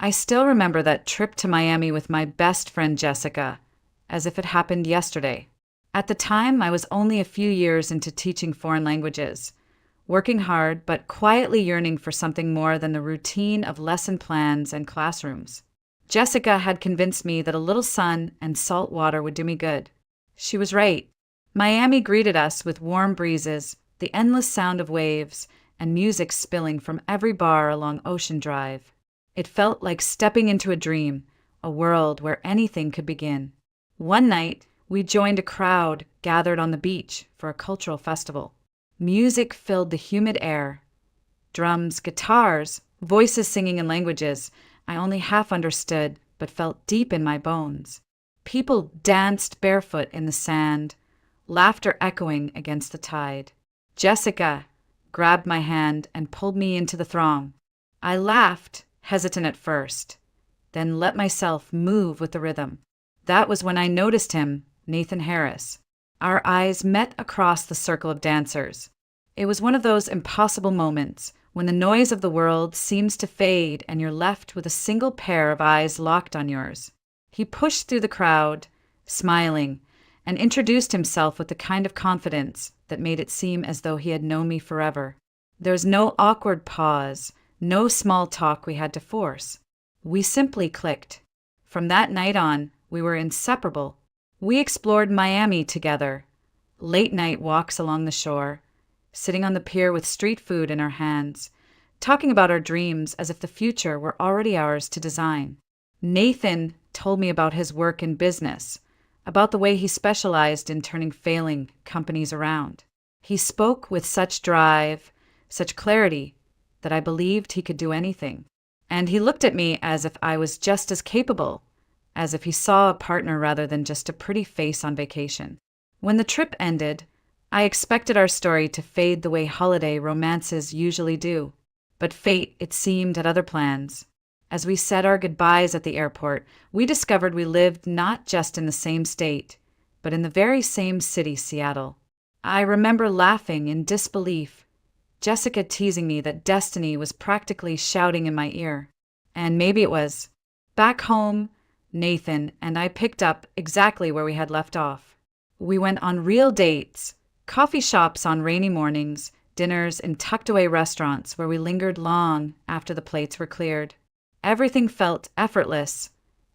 I still remember that trip to Miami with my best friend Jessica, as if it happened yesterday. At the time, I was only a few years into teaching foreign languages, working hard but quietly yearning for something more than the routine of lesson plans and classrooms. Jessica had convinced me that a little sun and salt water would do me good. She was right. Miami greeted us with warm breezes, the endless sound of waves, and music spilling from every bar along Ocean Drive. It felt like stepping into a dream, a world where anything could begin. One night, we joined a crowd gathered on the beach for a cultural festival. Music filled the humid air. Drums, guitars, voices singing in languages I only half understood but felt deep in my bones. People danced barefoot in the sand, laughter echoing against the tide. Jessica grabbed my hand and pulled me into the throng. I laughed, hesitant at first, then let myself move with the rhythm. That was when I noticed him, Nathan Harris. Our eyes met across the circle of dancers. It was one of those impossible moments when the noise of the world seems to fade and you're left with a single pair of eyes locked on yours. He pushed through the crowd, smiling, and introduced himself with the kind of confidence that made it seem as though he had known me forever. There was no awkward pause, no small talk we had to force. We simply clicked. From that night on, we were inseparable. We explored Miami together, late-night walks along the shore, sitting on the pier with street food in our hands, talking about our dreams as if the future were already ours to design. Nathan told me about his work in business, about the way he specialized in turning failing companies around. He spoke with such drive, such clarity, that I believed he could do anything. And he looked at me as if I was just as capable, as if he saw a partner rather than just a pretty face on vacation. When the trip ended, I expected our story to fade the way holiday romances usually do. But fate, it seemed, had other plans. As we said our goodbyes at the airport, we discovered we lived not just in the same state, but in the very same city, Seattle. I remember laughing in disbelief, Jessica teasing me that destiny was practically shouting in my ear. And maybe it was. Back home, Nathan and I picked up exactly where we had left off. We went on real dates, coffee shops on rainy mornings, dinners in tucked-away restaurants where we lingered long after the plates were cleared. Everything felt effortless,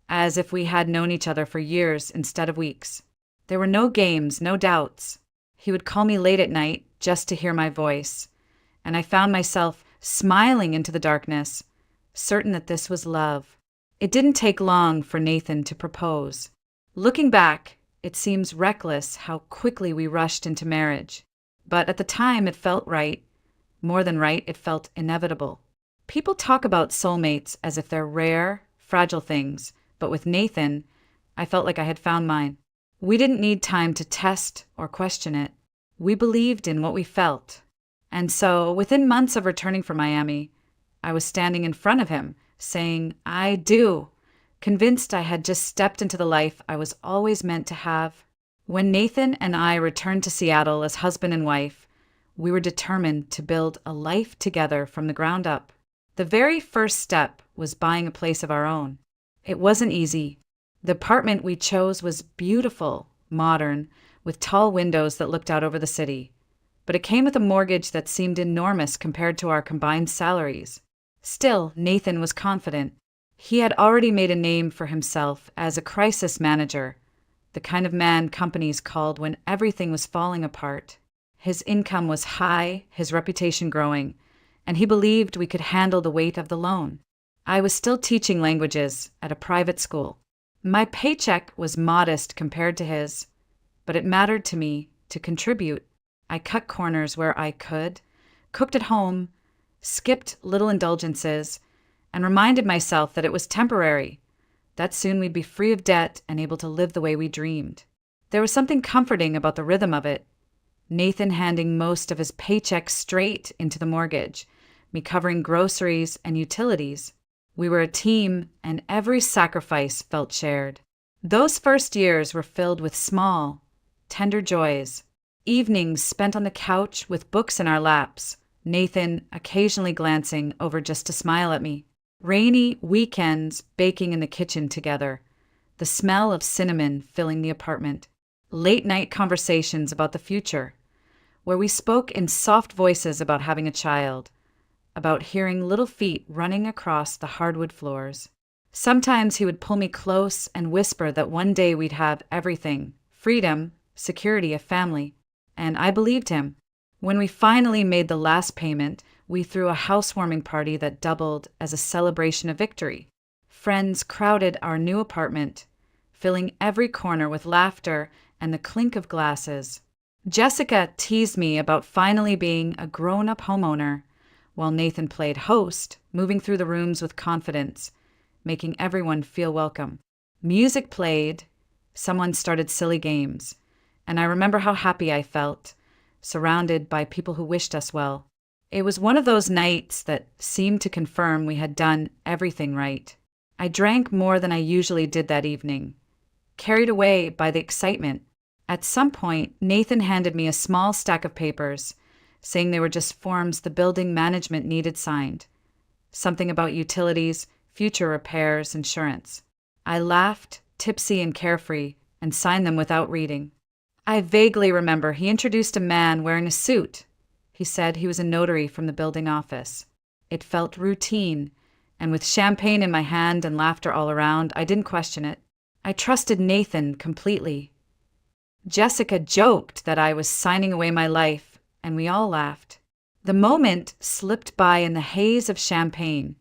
as if we had known each other for years instead of weeks. There were no games, no doubts. He would call me late at night just to hear my voice, and I found myself smiling into the darkness, certain that this was love. It didn't take long for Nathan to propose. Looking back, it seems reckless how quickly we rushed into marriage. But at the time, it felt right. More than right, it felt inevitable. People talk about soulmates as if they're rare, fragile things, but with Nathan, I felt like I had found mine. We didn't need time to test or question it. We believed in what we felt. And so, within months of returning from Miami, I was standing in front of him, saying, "I do," convinced I had just stepped into the life I was always meant to have. When Nathan and I returned to Seattle as husband and wife, we were determined to build a life together from the ground up. The very first step was buying a place of our own. It wasn't easy. The apartment we chose was beautiful, modern, with tall windows that looked out over the city. But it came with a mortgage that seemed enormous compared to our combined salaries. Still, Nathan was confident. He had already made a name for himself as a crisis manager, the kind of man companies called when everything was falling apart. His income was high, his reputation growing, and he believed we could handle the weight of the loan. I was still teaching languages at a private school. My paycheck was modest compared to his, but it mattered to me to contribute. I cut corners where I could, cooked at home, skipped little indulgences, and reminded myself that it was temporary, that soon we'd be free of debt and able to live the way we dreamed. There was something comforting about the rhythm of it. Nathan handing most of his paycheck straight into the mortgage, me covering groceries and utilities. We were a team, and every sacrifice felt shared. Those first years were filled with small, tender joys. Evenings spent on the couch with books in our laps, Nathan occasionally glancing over just to smile at me. Rainy weekends baking in the kitchen together, the smell of cinnamon filling the apartment, late night conversations about the future, where we spoke in soft voices about having a child, about hearing little feet running across the hardwood floors. Sometimes he would pull me close and whisper that one day we'd have everything: freedom, security, a family. And I believed him. When we finally made the last payment, we threw a housewarming party that doubled as a celebration of victory. Friends crowded our new apartment, filling every corner with laughter and the clink of glasses. Jessica teased me about finally being a grown-up homeowner, while Nathan played host, moving through the rooms with confidence, making everyone feel welcome. Music played, someone started silly games, and I remember how happy I felt, surrounded by people who wished us well. It was one of those nights that seemed to confirm we had done everything right. I drank more than I usually did that evening, carried away by the excitement. At some point, Nathan handed me a small stack of papers, saying they were just forms the building management needed signed. Something about utilities, future repairs, insurance. I laughed, tipsy and carefree, and signed them without reading. I vaguely remember he introduced a man wearing a suit. He said he was a notary from the building office. It felt routine, and with champagne in my hand and laughter all around, I didn't question it. I trusted Nathan completely. Jessica joked that I was signing away my life, and we all laughed. The moment slipped by in the haze of champagne,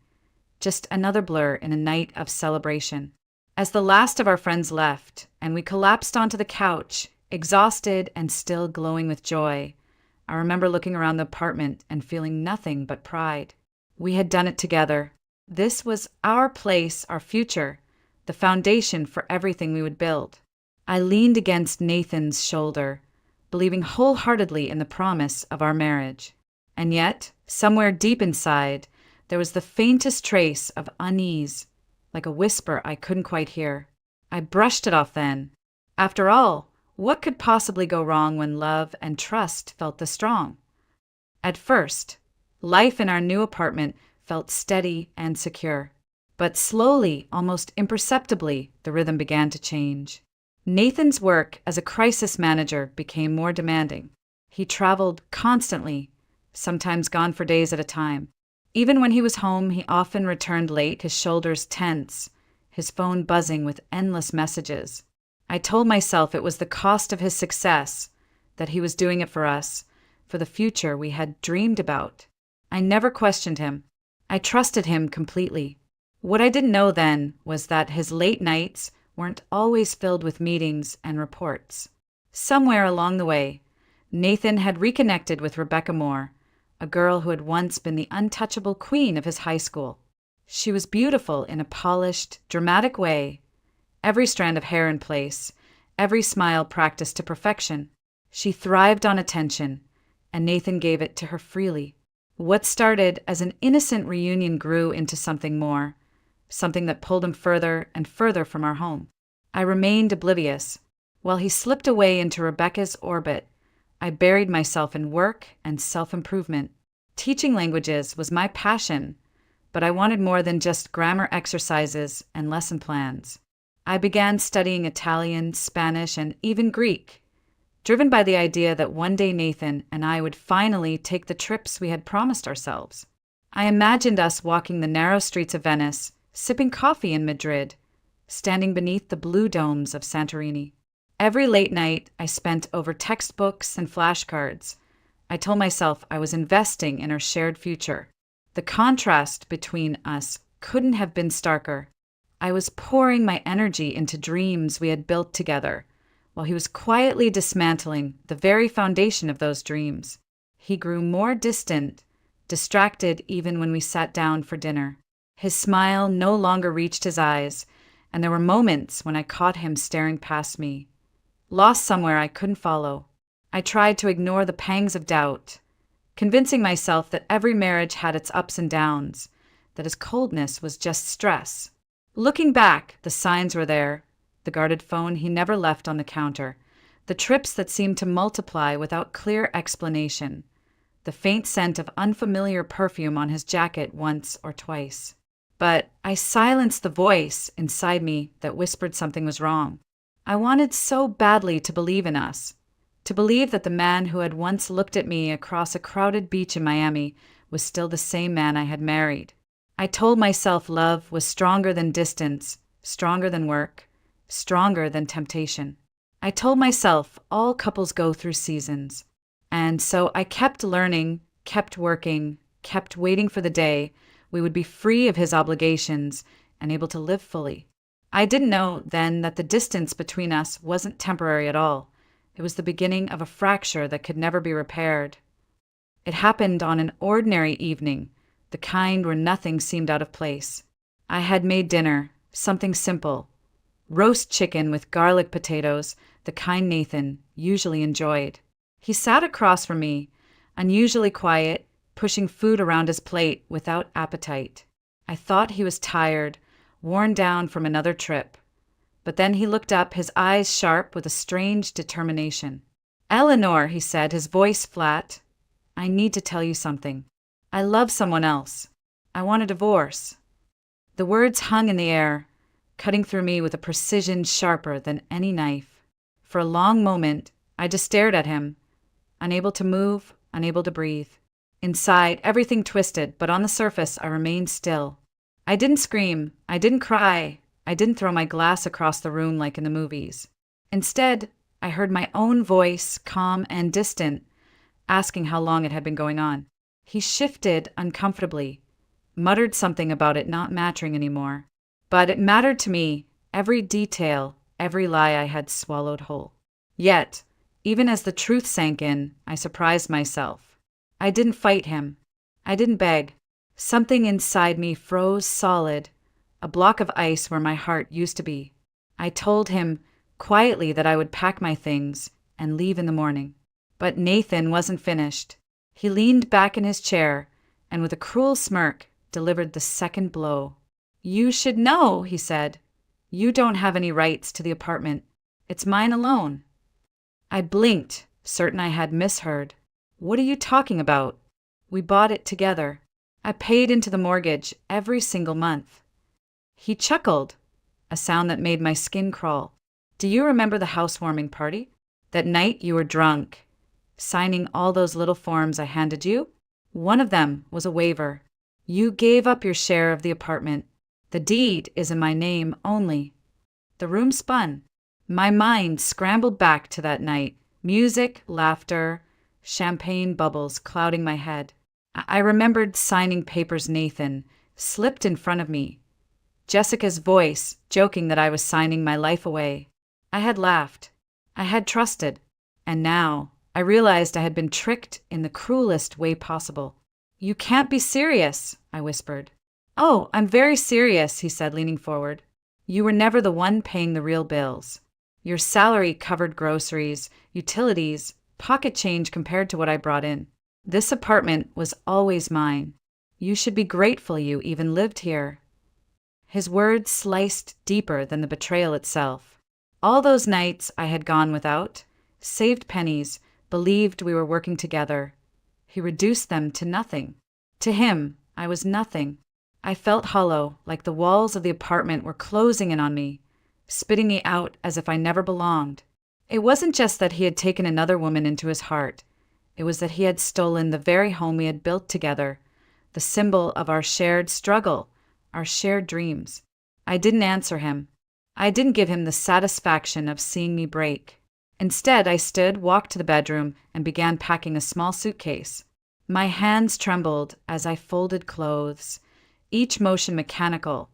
just another blur in a night of celebration. As the last of our friends left, and we collapsed onto the couch, exhausted and still glowing with joy, I remember looking around the apartment and feeling nothing but pride. We had done it together. This was our place, our future, the foundation for everything we would build. I leaned against Nathan's shoulder, believing wholeheartedly in the promise of our marriage. And yet, somewhere deep inside, there was the faintest trace of unease, like a whisper I couldn't quite hear. I brushed it off then. After all, what could possibly go wrong when love and trust felt this strong? At first, life in our new apartment felt steady and secure. But slowly, almost imperceptibly, the rhythm began to change. Nathan's work as a crisis manager became more demanding. He traveled constantly, sometimes gone for days at a time. Even when he was home, he often returned late, his shoulders tense, his phone buzzing with endless messages. I told myself it was the cost of his success, that he was doing it for us, for the future we had dreamed about. I never questioned him. I trusted him completely. What I didn't know then was that his late nights weren't always filled with meetings and reports. Somewhere along the way, Nathan had reconnected with Rebecca Moore, a girl who had once been the untouchable queen of his high school. She was beautiful in a polished, dramatic way, every strand of hair in place, every smile practiced to perfection. She thrived on attention, and Nathan gave it to her freely. What started as an innocent reunion grew into something more, something that pulled him further and further from our home. I remained oblivious. While he slipped away into Rebecca's orbit, I buried myself in work and self-improvement. Teaching languages was my passion, but I wanted more than just grammar exercises and lesson plans. I began studying Italian, Spanish, and even Greek, driven by the idea that one day Nathan and I would finally take the trips we had promised ourselves. I imagined us walking the narrow streets of Venice, sipping coffee in Madrid, standing beneath the blue domes of Santorini. Every late night I spent over textbooks and flashcards. I told myself I was investing in our shared future. The contrast between us couldn't have been starker. I was pouring my energy into dreams we had built together, while he was quietly dismantling the very foundation of those dreams. He grew more distant, distracted even when we sat down for dinner. His smile no longer reached his eyes, and there were moments when I caught him staring past me, lost somewhere I couldn't follow. I tried to ignore the pangs of doubt, convincing myself that every marriage had its ups and downs, that his coldness was just stress. Looking back, the signs were there: the guarded phone he never left on the counter, the trips that seemed to multiply without clear explanation, the faint scent of unfamiliar perfume on his jacket once or twice. But I silenced the voice inside me that whispered something was wrong. I wanted so badly to believe in us, to believe that the man who had once looked at me across a crowded beach in Miami was still the same man I had married. I told myself love was stronger than distance, stronger than work, stronger than temptation. I told myself all couples go through seasons. And so I kept learning, kept working, kept waiting for the day we would be free of his obligations and able to live fully. I didn't know then that the distance between us wasn't temporary at all. It was the beginning of a fracture that could never be repaired. It happened on an ordinary evening, the kind where nothing seemed out of place. I had made dinner, something simple. Roast chicken with garlic potatoes, the kind Nathan usually enjoyed. He sat across from me, unusually quiet, pushing food around his plate without appetite. I thought he was tired, worn down from another trip. But then he looked up, his eyes sharp with a strange determination. "Eleanor," he said, his voice flat, "I need to tell you something. I love someone else. I want a divorce." The words hung in the air, cutting through me with a precision sharper than any knife. For a long moment, I just stared at him, unable to move, unable to breathe. Inside, everything twisted, but on the surface, I remained still. I didn't scream. I didn't cry. I didn't throw my glass across the room like in the movies. Instead, I heard my own voice, calm and distant, asking how long it had been going on. He shifted uncomfortably, muttered something about it not mattering anymore. But it mattered to me, every detail, every lie I had swallowed whole. Yet, even as the truth sank in, I surprised myself. I didn't fight him. I didn't beg. Something inside me froze solid, a block of ice where my heart used to be. I told him quietly that I would pack my things and leave in the morning. But Nathan wasn't finished. He leaned back in his chair and with a cruel smirk delivered the second blow. "You should know," he said. "You don't have any rights to the apartment. It's mine alone." I blinked, certain I had misheard. "What are you talking about? We bought it together. I paid into the mortgage every single month." He chuckled, a sound that made my skin crawl. "Do you remember the housewarming party? That night you were drunk, signing all those little forms I handed you? One of them was a waiver. You gave up your share of the apartment. The deed is in my name only." The room spun. My mind scrambled back to that night. Music, laughter, champagne bubbles clouding my head. I remembered signing papers Nathan slipped in front of me. Jessica's voice joking that I was signing my life away. I had laughed. I had trusted. And now I realized I had been tricked in the cruelest way possible. "You can't be serious," I whispered. "Oh, I'm very serious," he said, leaning forward. "You were never the one paying the real bills. Your salary covered groceries, utilities, pocket change compared to what I brought in. This apartment was always mine. You should be grateful you even lived here." His words sliced deeper than the betrayal itself. All those nights I had gone without, saved pennies, believed we were working together. He reduced them to nothing. To him, I was nothing. I felt hollow, like the walls of the apartment were closing in on me, spitting me out as if I never belonged. It wasn't just that he had taken another woman into his heart. It was that he had stolen the very home we had built together, the symbol of our shared struggle, our shared dreams. I didn't answer him. I didn't give him the satisfaction of seeing me break. Instead, I stood, walked to the bedroom, and began packing a small suitcase. My hands trembled as I folded clothes, each motion mechanical,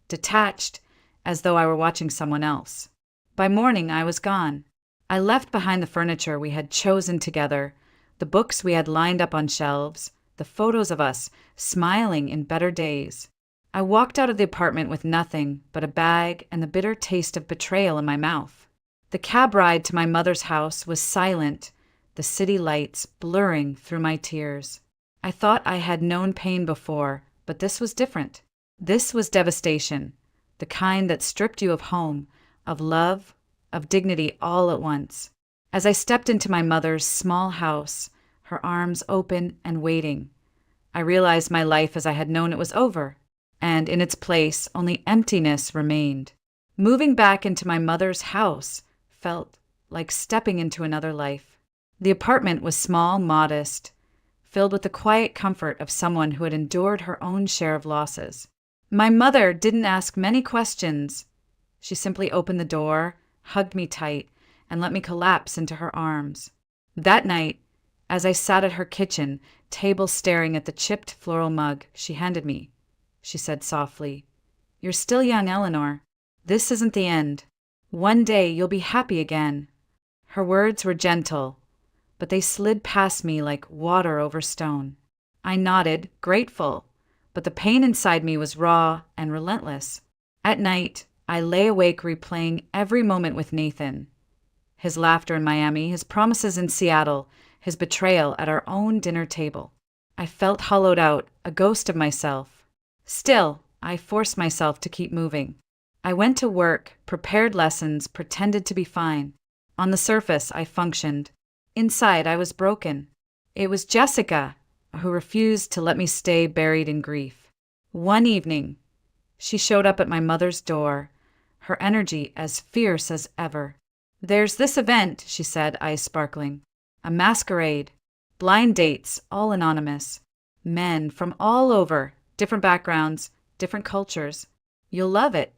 detached, as though I were watching someone else. By morning, I was gone. I left behind the furniture we had chosen together, the books we had lined up on shelves, the photos of us smiling in better days. I walked out of the apartment with nothing but a bag and the bitter taste of betrayal in my mouth. The cab ride to my mother's house was silent, the city lights blurring through my tears. I thought I had known pain before, but this was different. This was devastation, the kind that stripped you of home, of love, of dignity all at once. As I stepped into my mother's small house, her arms open and waiting, I realized my life as I had known it was over. and in its place, only emptiness remained. Moving back into my mother's house felt like stepping into another life. The apartment was small, modest, filled with the quiet comfort of someone who had endured her own share of losses. My mother didn't ask many questions. She simply opened the door, hugged me tight, and let me collapse into her arms. That night, as I sat at her kitchen table staring at the chipped floral mug she handed me, she said softly, "You're still young, Eleanor. This isn't the end. One day you'll be happy again." Her words were gentle, but they slid past me like water over stone. I nodded, grateful, but the pain inside me was raw and relentless. At night, I lay awake replaying every moment with Nathan. His laughter in Miami, his promises in Seattle, his betrayal at our own dinner table. I felt hollowed out, a ghost of myself. Still, I forced myself to keep moving. I went to work, prepared lessons, pretended to be fine. On the surface, I functioned. Inside, I was broken. It was Jessica who refused to let me stay buried in grief. One evening, she showed up at my mother's door, her energy as fierce as ever. "There's this event," she said, eyes sparkling. "A masquerade. Blind dates, all anonymous. Men from all over, different backgrounds, different cultures. You'll love it."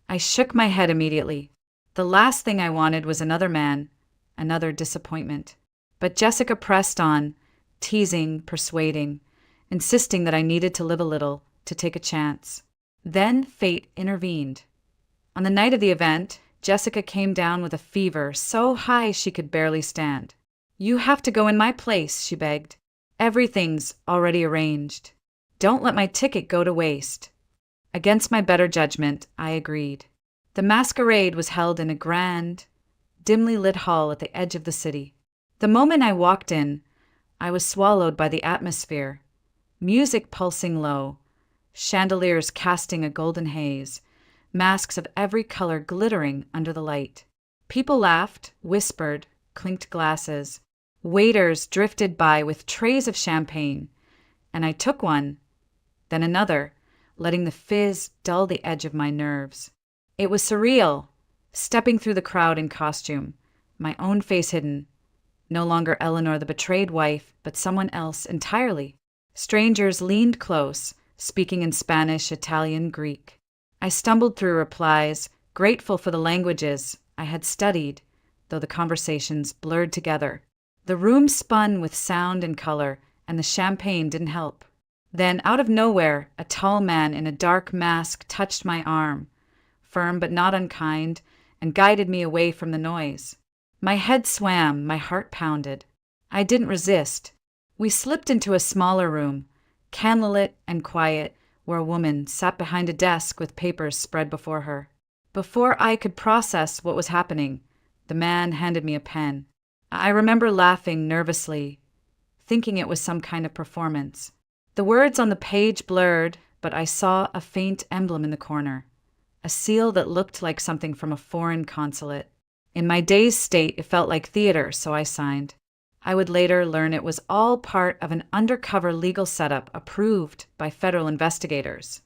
I shook my head immediately. The last thing I wanted was another man, another disappointment. But Jessica pressed on, teasing, persuading, insisting that I needed to live a little, to take a chance. Then fate intervened. On the night of the event, Jessica came down with a fever so high she could barely stand. "You have to go in my place," she begged. "Everything's already arranged. Don't let my ticket go to waste." Against my better judgment, I agreed. The masquerade was held in a grand, dimly lit hall at the edge of the city. The moment I walked in, I was swallowed by the atmosphere. Music pulsing low, chandeliers casting a golden haze, masks of every color glittering under the light. People laughed, whispered, clinked glasses. Waiters drifted by with trays of champagne, and I took one, then another, letting the fizz dull the edge of my nerves. It was surreal, stepping through the crowd in costume, my own face hidden, no longer Eleanor the betrayed wife, but someone else entirely. Strangers leaned close, speaking in Spanish, Italian, Greek. I stumbled through replies, grateful for the languages I had studied, though the conversations blurred together. The room spun with sound and color, and the champagne didn't help. Then, out of nowhere, a tall man in a dark mask touched my arm, firm but not unkind, and guided me away from the noise. My head swam, my heart pounded. I didn't resist. We slipped into a smaller room, candlelit and quiet, where a woman sat behind a desk with papers spread before her. Before I could process what was happening, the man handed me a pen. I remember laughing nervously, thinking it was some kind of performance. The words on the page blurred, but I saw a faint emblem in the corner, a seal that looked like something from a foreign consulate. In my dazed state, it felt like theater, so I signed. I would later learn it was all part of an undercover legal setup approved by federal investigators.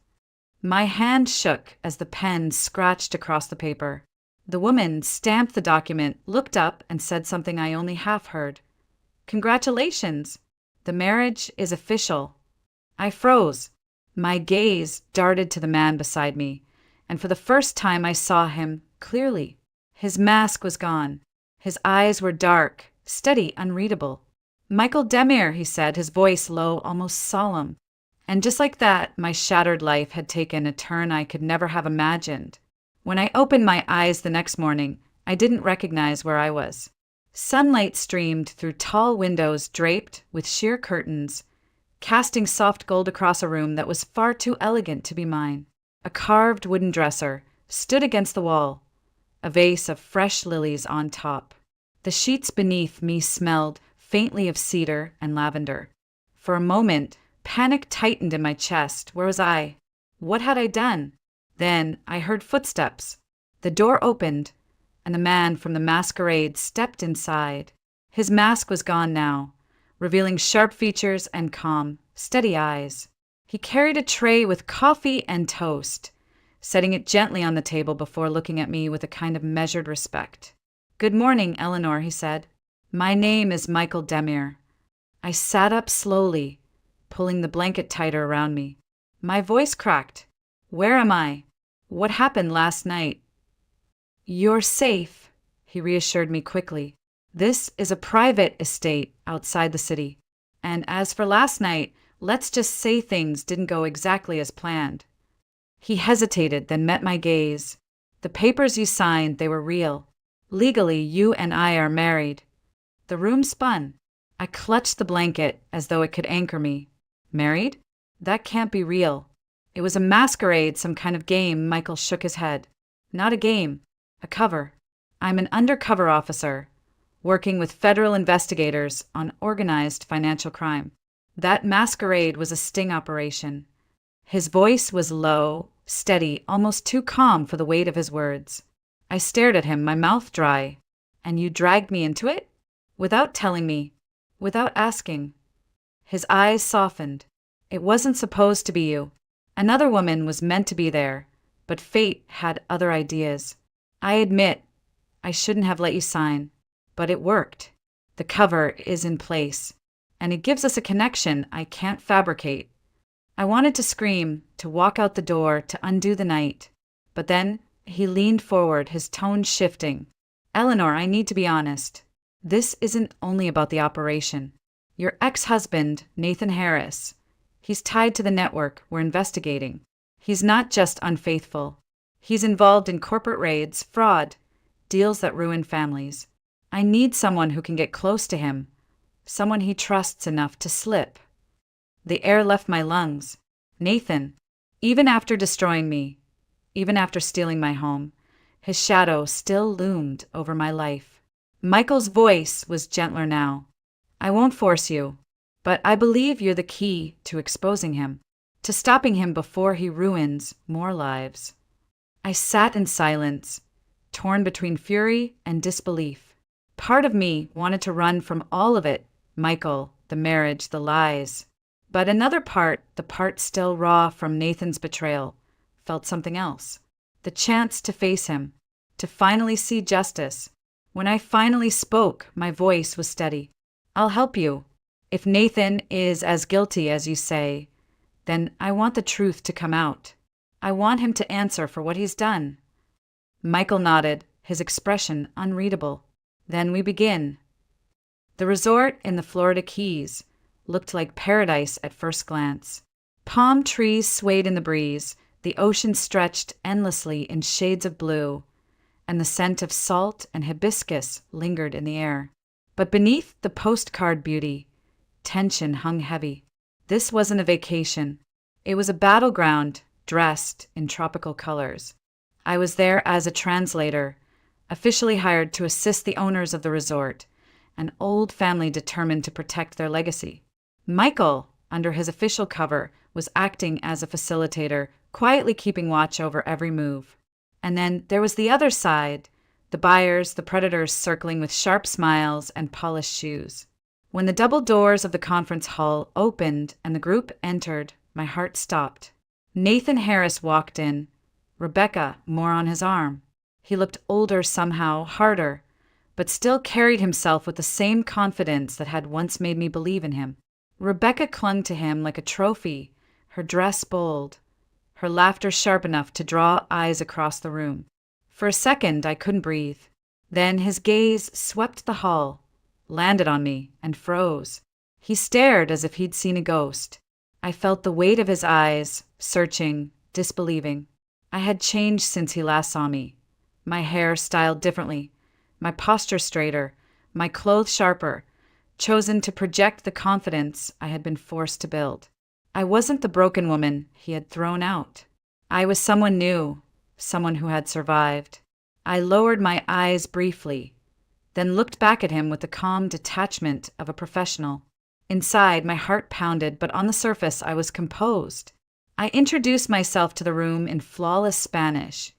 My hand shook as the pen scratched across the paper. The woman stamped the document, looked up, and said something I only half heard. "Congratulations! The marriage is official." I froze. My gaze darted to the man beside me, and for the first time I saw him clearly. His mask was gone. His eyes were dark, steady, unreadable. "Michael Demir," he said, his voice low, almost solemn. And just like that, my shattered life had taken a turn I could never have imagined. When I opened my eyes the next morning, I didn't recognize where I was. Sunlight streamed through tall windows draped with sheer curtains, casting soft gold across a room that was far too elegant to be mine. A carved wooden dresser stood against the wall, a vase of fresh lilies on top. The sheets beneath me smelled faintly of cedar and lavender. For a moment, panic tightened in my chest. Where was I? What had I done? Then I heard footsteps. The door opened, and a man from the masquerade stepped inside. His mask was gone now, revealing sharp features and calm, steady eyes. He carried a tray with coffee and toast, setting it gently on the table before looking at me with a kind of measured respect. "Good morning, Eleanor," he said. "My name is Michael Demir." I sat up slowly, pulling the blanket tighter around me. My voice cracked. "Where am I? What happened last night?" "You're safe," he reassured me quickly. "This is a private estate outside the city. And as for last night, let's just say things didn't go exactly as planned." He hesitated, then met my gaze. "The papers you signed, they were real. Legally, you and I are married." The room spun. I clutched the blanket as though it could anchor me. Married? That can't be real. It was a masquerade, some kind of game. Michael shook his head. "Not a game. A cover. I'm an undercover officer, working with federal investigators on organized financial crime. That masquerade was a sting operation." His voice was low, steady, almost too calm for the weight of his words. I stared at him, my mouth dry. "And you dragged me into it? Without telling me? Without asking?" His eyes softened. "It wasn't supposed to be you. Another woman was meant to be there, but fate had other ideas. I admit, I shouldn't have let you sign, but it worked. The cover is in place, and it gives us a connection I can't fabricate." I wanted to scream, to walk out the door, to undo the night. But then he leaned forward, his tone shifting. "Eleanor, I need to be honest. This isn't only about the operation. Your ex-husband, Nathan Harris, he's tied to the network we're investigating. He's not just unfaithful. He's involved in corporate raids, fraud, deals that ruin families. I need someone who can get close to him, someone he trusts enough to slip." The air left my lungs. Nathan, even after destroying me, even after stealing my home, his shadow still loomed over my life. Michael's voice was gentler now. "I won't force you, but I believe you're the key to exposing him, to stopping him before he ruins more lives." I sat in silence, torn between fury and disbelief. Part of me wanted to run from all of it, Michael, the marriage, the lies. But another part, the part still raw from Nathan's betrayal, felt something else. The chance to face him, to finally see justice. When I finally spoke, my voice was steady. "I'll help you. If Nathan is as guilty as you say, then I want the truth to come out. I want him to answer for what he's done." Michael nodded, his expression unreadable. "Then we begin." The resort in the Florida Keys looked like paradise at first glance. Palm trees swayed in the breeze, the ocean stretched endlessly in shades of blue, and the scent of salt and hibiscus lingered in the air. But beneath the postcard beauty, tension hung heavy. This wasn't a vacation. It was a battleground dressed in tropical colors. I was there as a translator, officially hired to assist the owners of the resort, an old family determined to protect their legacy. Michael, under his official cover, was acting as a facilitator, quietly keeping watch over every move. And then there was the other side, the buyers, the predators circling with sharp smiles and polished shoes. When the double doors of the conference hall opened and the group entered, my heart stopped. Nathan Harris walked in, Rebecca more on his arm. He looked older somehow, harder, but still carried himself with the same confidence that had once made me believe in him. Rebecca clung to him like a trophy, her dress bold, her laughter sharp enough to draw eyes across the room. For a second, I couldn't breathe. Then his gaze swept the hall, landed on me, and froze. He stared as if he'd seen a ghost. I felt the weight of his eyes, searching, disbelieving. I had changed since he last saw me. My hair styled differently, my posture straighter, my clothes sharper, chosen to project the confidence I had been forced to build. I wasn't the broken woman he had thrown out. I was someone new, someone who had survived. I lowered my eyes briefly, then looked back at him with the calm detachment of a professional. Inside, my heart pounded, but on the surface, I was composed. I introduced myself to the room in flawless Spanish,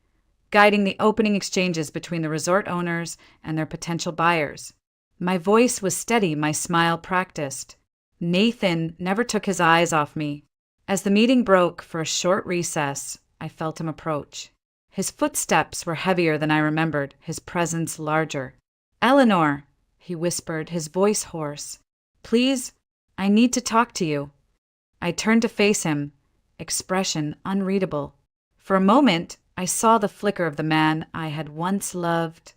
guiding the opening exchanges between the resort owners and their potential buyers. My voice was steady, my smile practiced. Nathan never took his eyes off me. As the meeting broke for a short recess, I felt him approach. His footsteps were heavier than I remembered, his presence larger. "Eleanor," he whispered, his voice hoarse. "Please, I need to talk to you." I turned to face him, expression unreadable. For a moment, I saw the flicker of the man I had once loved,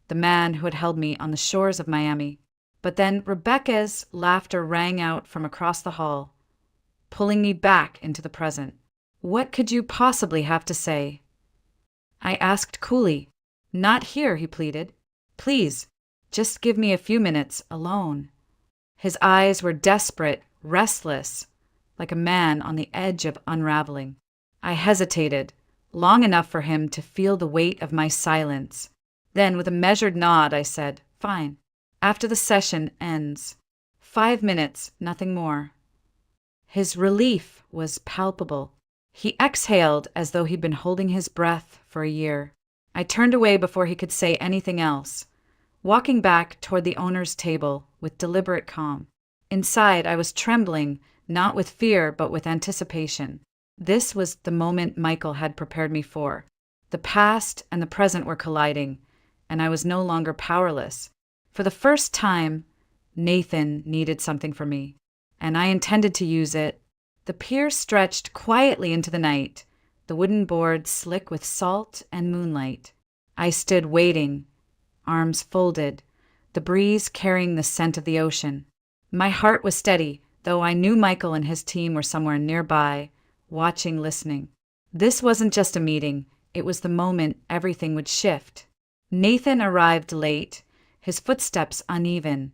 the man who had held me on the shores of Miami. But then Rebecca's laughter rang out from across the hall, pulling me back into the present. "What could you possibly have to say?" I asked coolly. "Not here," he pleaded. "Please, just give me a few minutes alone." His eyes were desperate, restless, like a man on the edge of unraveling. I hesitated, long enough for him to feel the weight of my silence. Then, with a measured nod, I said, "Fine. After the session ends. 5 minutes, nothing more." His relief was palpable. He exhaled as though he'd been holding his breath for a year. I turned away before he could say anything else, walking back toward the owner's table with deliberate calm. Inside, I was trembling, not with fear but with anticipation. This was the moment Michael had prepared me for. The past and the present were colliding, and I was no longer powerless. For the first time, Nathan needed something from me, and I intended to use it. The pier stretched quietly into the night, the wooden boards slick with salt and moonlight. I stood waiting, arms folded, the breeze carrying the scent of the ocean. My heart was steady, though I knew Michael and his team were somewhere nearby, watching, listening. This wasn't just a meeting, it was the moment everything would shift. Nathan arrived late, his footsteps uneven,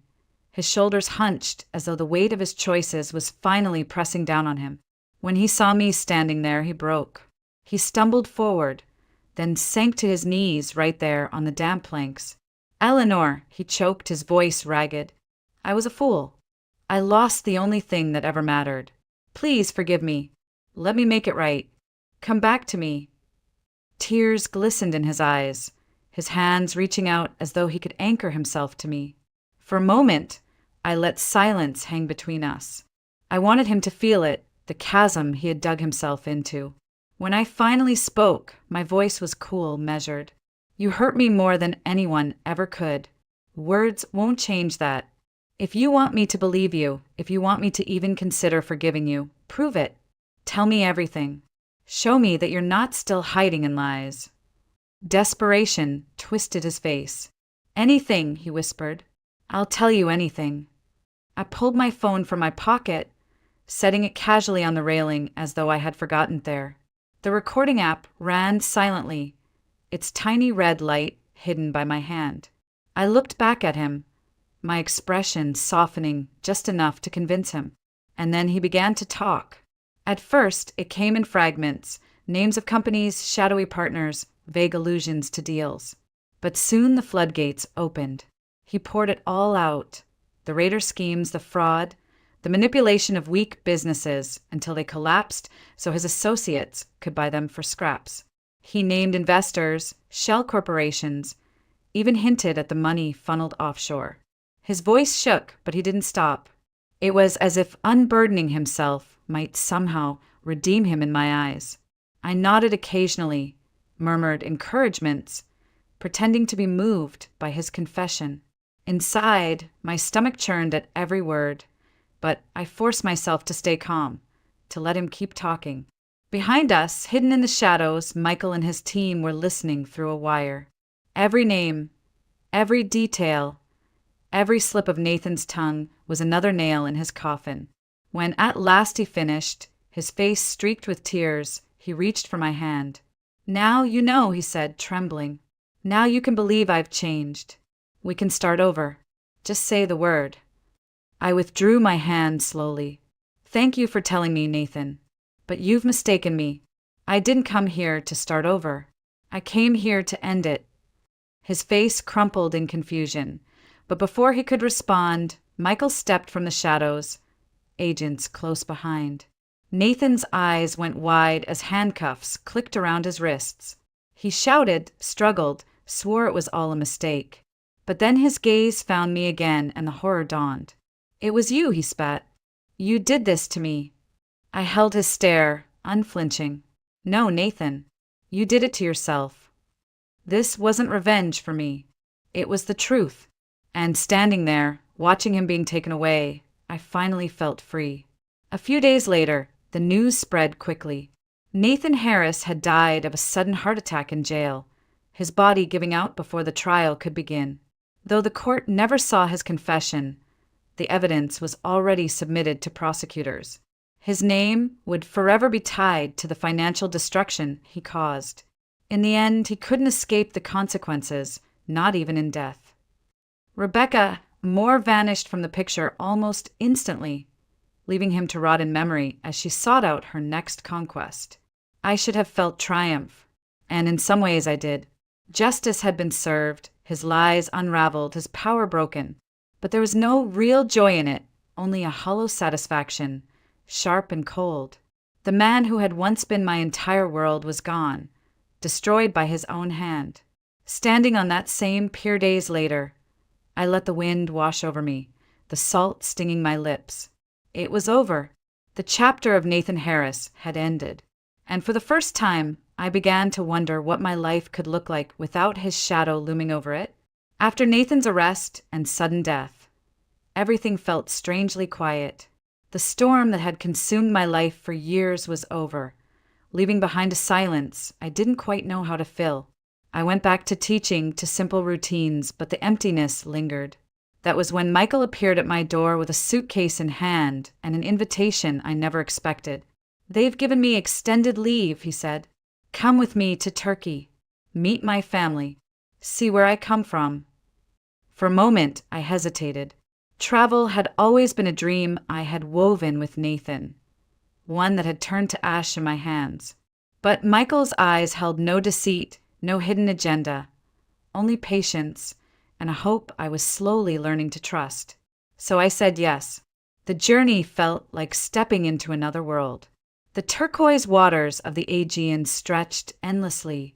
his shoulders hunched as though the weight of his choices was finally pressing down on him. When he saw me standing there, he broke. He stumbled forward, then sank to his knees right there on the damp planks. "Eleanor," he choked, his voice ragged. "I was a fool. I lost the only thing that ever mattered. Please forgive me. Let me make it right. Come back to me." Tears glistened in his eyes, his hands reaching out as though he could anchor himself to me. For a moment, I let silence hang between us. I wanted him to feel it, the chasm he had dug himself into. When I finally spoke, my voice was cool, measured. "You hurt me more than anyone ever could. Words won't change that. If you want me to believe you, if you want me to even consider forgiving you, prove it. Tell me everything. Show me that you're not still hiding in lies." Desperation twisted his face. "Anything," he whispered. "I'll tell you anything." I pulled my phone from my pocket, setting it casually on the railing as though I had forgotten it there. The recording app ran silently, its tiny red light hidden by my hand. I looked back at him, my expression softening just enough to convince him. And then he began to talk. At first, it came in fragments, names of companies, shadowy partners, vague allusions to deals. But soon the floodgates opened. He poured it all out. The Raider schemes, the fraud, the manipulation of weak businesses until they collapsed so his associates could buy them for scraps. He named investors, shell corporations, even hinted at the money funneled offshore. His voice shook, but he didn't stop. It was as if unburdening himself might somehow redeem him in my eyes. I nodded occasionally, murmured encouragements, pretending to be moved by his confession. Inside, my stomach churned at every word, but I forced myself to stay calm, to let him keep talking. Behind us, hidden in the shadows, Michael and his team were listening through a wire. Every name, every detail, every slip of Nathan's tongue was another nail in his coffin. When at last he finished, his face streaked with tears, he reached for my hand. "Now you know," he said, trembling. "Now you can believe I've changed. We can start over. Just say the word." I withdrew my hand slowly. "Thank you for telling me, Nathan. But you've mistaken me. I didn't come here to start over. I came here to end it." His face crumpled in confusion, but before he could respond, Michael stepped from the shadows, agents close behind. Nathan's eyes went wide as handcuffs clicked around his wrists. He shouted, struggled, swore it was all a mistake. But then his gaze found me again and the horror dawned. "It was you," he spat. "You did this to me." I held his stare, unflinching. No, Nathan, you did it to yourself. This wasn't revenge for me. It was the truth. And standing there, watching him being taken away, I finally felt free. A few days later, the news spread quickly. Nathan Harris had died of a sudden heart attack in jail, his body giving out before the trial could begin. Though the court never saw his confession, the evidence was already submitted to prosecutors. His name would forever be tied to the financial destruction he caused. In the end, he couldn't escape the consequences, not even in death. Rebecca Moore vanished from the picture almost instantly, leaving him to rot in memory as she sought out her next conquest. I should have felt triumph, and in some ways I did. Justice had been served, his lies unraveled, his power broken. But there was no real joy in it, only a hollow satisfaction, sharp and cold. The man who had once been my entire world was gone, destroyed by his own hand. Standing on that same pier days later, I let the wind wash over me, the salt stinging my lips. It was over. The chapter of Nathan Harris had ended. And for the first time, I began to wonder what my life could look like without his shadow looming over it. After Nathan's arrest and sudden death, everything felt strangely quiet. The storm that had consumed my life for years was over, leaving behind a silence I didn't quite know how to fill. I went back to teaching, to simple routines, but the emptiness lingered. That was when Michael appeared at my door with a suitcase in hand and an invitation I never expected. "They've given me extended leave," he said. "Come with me to Turkey. Meet my family. See where I come from." For a moment, I hesitated. Travel had always been a dream I had woven with Nathan, one that had turned to ash in my hands. But Michael's eyes held no deceit, no hidden agenda, only patience and a hope I was slowly learning to trust. So I said yes. The journey felt like stepping into another world. The turquoise waters of the Aegean stretched endlessly,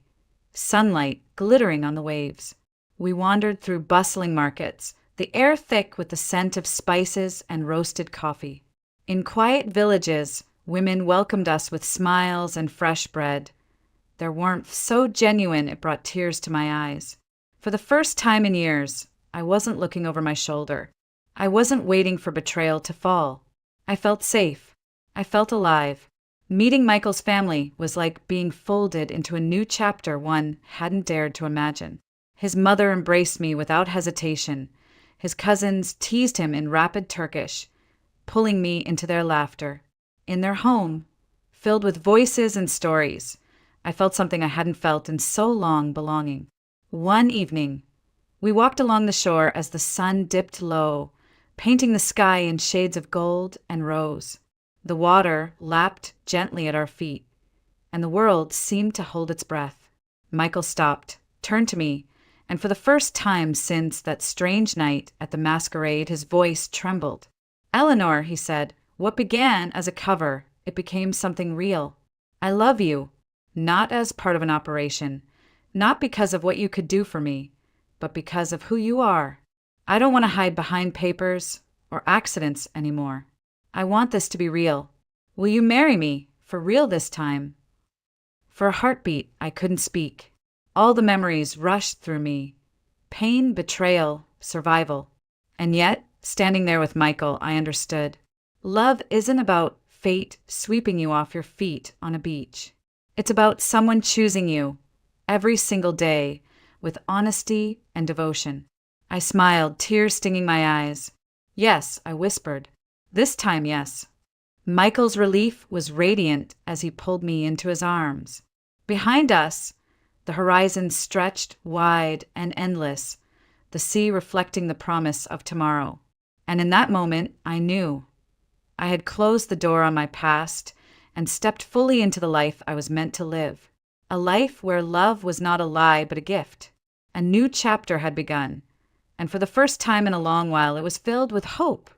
sunlight glittering on the waves. We wandered through bustling markets, the air thick with the scent of spices and roasted coffee. In quiet villages, women welcomed us with smiles and fresh bread, their warmth so genuine it brought tears to my eyes. For the first time in years, I wasn't looking over my shoulder. I wasn't waiting for betrayal to fall. I felt safe. I felt alive. Meeting Michael's family was like being folded into a new chapter one hadn't dared to imagine. His mother embraced me without hesitation. His cousins teased him in rapid Turkish, pulling me into their laughter. In their home, filled with voices and stories, I felt something I hadn't felt in so long, belonging. One evening, we walked along the shore as the sun dipped low, painting the sky in shades of gold and rose. The water lapped gently at our feet, and the world seemed to hold its breath. Michael stopped, turned to me, and for the first time since that strange night at the masquerade, his voice trembled. "Eleanor," he said, "what began as a cover, it became something real. I love you, not as part of an operation, not because of what you could do for me, but because of who you are. I don't want to hide behind papers or accidents anymore. I want this to be real. Will you marry me, for real this time?" For a heartbeat, I couldn't speak. All the memories rushed through me. Pain, betrayal, survival. And yet, standing there with Michael, I understood. Love isn't about fate sweeping you off your feet on a beach. It's about someone choosing you, every single day, with honesty and devotion. I smiled, tears stinging my eyes. "Yes," I whispered. "This time, yes." Michael's relief was radiant as he pulled me into his arms. Behind us, the horizon stretched wide and endless, the sea reflecting the promise of tomorrow. And in that moment, I knew. I had closed the door on my past and stepped fully into the life I was meant to live. A life where love was not a lie but a gift. A new chapter had begun, and for the first time in a long while, it was filled with hope.